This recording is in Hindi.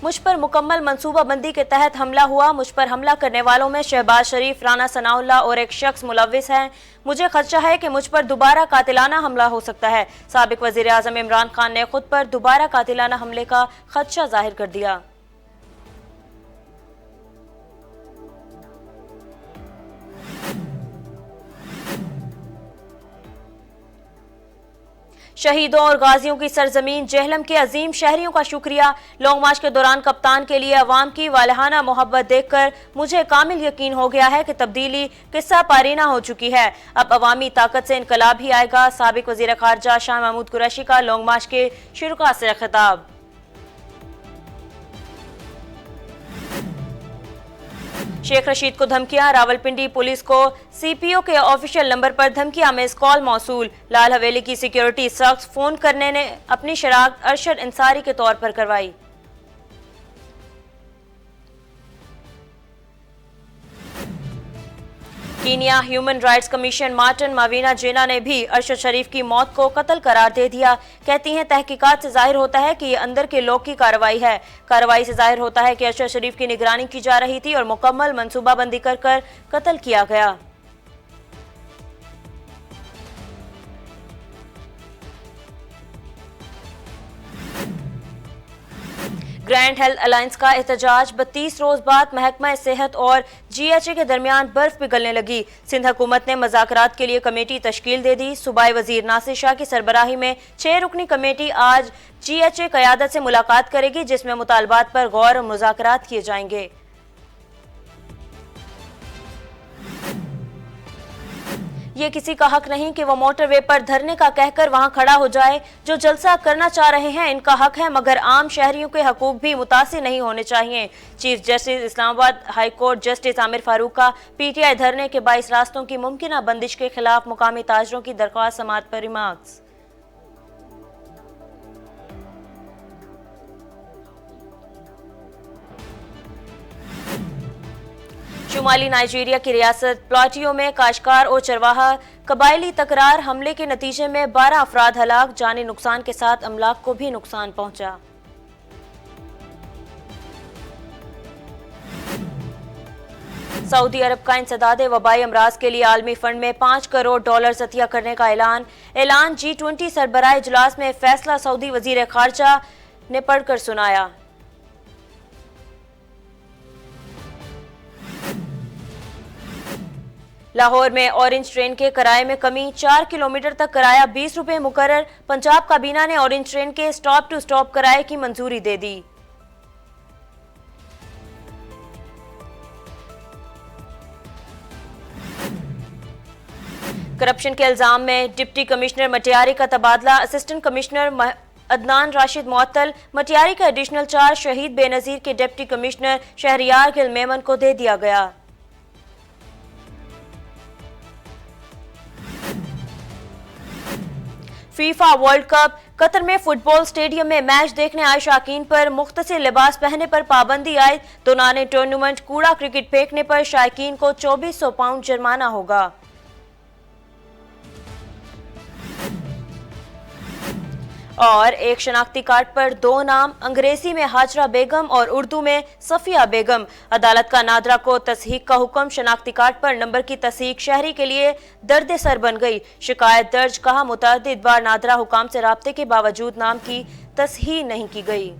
मुझ पर मुकम्मल मंसूबाबंदी के तहत हमला हुआ। मुझ पर हमला करने वालों में शहबाज शरीफ, राना सनाउल्लाह और एक शख्स मुलव्विस है। मुझे खदशा है कि मुझ पर दोबारा कातिलाना हमला हो सकता है। साबिक वजीर आजम इमरान खान ने खुद पर दोबारा कातिलाना हमले का खदशा जाहिर कर दिया। शहीदों और गाजियों की सरजमीन जेहलम के अजीम शहरियों का शुक्रिया। लॉन्ग मार्च के दौरान कप्तान के लिए अवाम की वालहाना मोहब्बत देखकर मुझे कामिल यकीन हो गया है कि तब्दीली किस्सा पारीना हो चुकी है। अब अवामी ताकत से इनकलाब ही आएगा। साबिक वजीर खारजा शाह महमूद कुरैशी का लॉन्ग मार्च के शुरुका से खिताब। शेख रशीद को धमकियां। रावलपिंडी पुलिस को सीपीओ के ऑफिशियल नंबर पर धमकियां मिस कॉल मौसूल। लाल हवेली की सिक्योरिटी शख्स फोन करने ने अपनी शराकत अरशद अंसारी के तौर पर करवाई। Kenya human rights commission Martin मावीना जेना ने भी अरशद शरीफ की मौत को कत्ल करार दे दिया। कहती हैं तहकीकात से जाहिर होता है कि ये अंदर के लोग की कार्रवाई है। कार्रवाई से जाहिर होता है कि अरशद शरीफ की निगरानी की जा रही थी और मुकम्मल मंसूबाबंदी कर कत्ल किया गया। ग्रैंड हेल्थ अलायंस का एहतजाज। 32 रोज बाद महकमा सेहत और GHA के दरमियान बर्फ पिघलने लगी। सिंध हुकूमत ने मज़ाकरात के लिए कमेटी तश्कील दे दी। सूबाई वजीर नासिर शाह की सरबराही में 6 रुकनी कमेटी आज GHA क़यादत से मुलाकात करेगी, जिसमें मुतालबात पर गौर और मुज़ाकरात किए जाएंगे। ये किसी का हक नहीं कि वो मोटरवे पर धरने का कहकर वहां खड़ा हो जाए। जो जलसा करना चाह रहे हैं इनका हक है, मगर आम शहरियों के हकूक भी मुतासिर नहीं होने चाहिए। Chief justice Islamabad high court justice Aamir Farooq का PTI धरने के 22 रास्तों की मुमकिना बंदिश के खिलाफ मुकामी ताजरों की दरख्वास्त समाअत पर रिमार्क्स। शुमाली नाइजीरिया की रियासत प्लाटियो में काश्तकार और चरवाहा कबायली तकरार हमले के नतीजे में 12 अफराद हलाक। जानी नुकसान के साथ अमलाक को भी नुकसान पहुंचा। सऊदी अरब का इंसदादे वबाई अमराज के लिए आलमी फंड में $5 करोड़ अतिया करने का ऐलान। G20 सरबराह इजलास में फैसला सऊदी वजीर खारजा ने पढ़कर सुनाया। लाहौर में ऑरेंज ट्रेन के किराए में कमी। 4 किलोमीटर तक किराया 20 रुपए मुकर्रर। पंजाब काबीना ने ऑरेंज ट्रेन के स्टॉप टू स्टॉप किराए की मंजूरी दे दी। करप्शन के इल्जाम में डिप्टी कमिश्नर मटियारी का तबादला। असिस्टेंट कमिश्नर अदनान राशिद मुअत्तल। मटियारी का एडिशनल चार्ज शहीद बेनजीर के डिप्टी कमिश्नर शहरियार गिल मेमन को दे दिया गया। FIFA world cup. कतर में फुटबॉल स्टेडियम में मैच देखने आए शाकीन पर मुख्तसर लिबास पहनने पर पाबंदी आयद। दोनाने टूर्नामेंट कूड़ा क्रिकेट फेंकने पर शाकीन को 2400 पाउंड जुर्माना होगा। और एक शनाख्ती कार्ड पर 2 नाम, अंग्रेजी में हाजरा बेगम और उर्दू में सफिया बेगम। अदालत का नादरा को तस्हीक का हुक्म। शनाख्ती कार्ड पर नंबर की तस्हीक शहरी के लिए दर्द सर बन गई। शिकायत दर्ज। कहा मुतअद्दिद बार नादरा हुकाम से राब्ते के बावजूद नाम की तस्हीह नहीं की गई।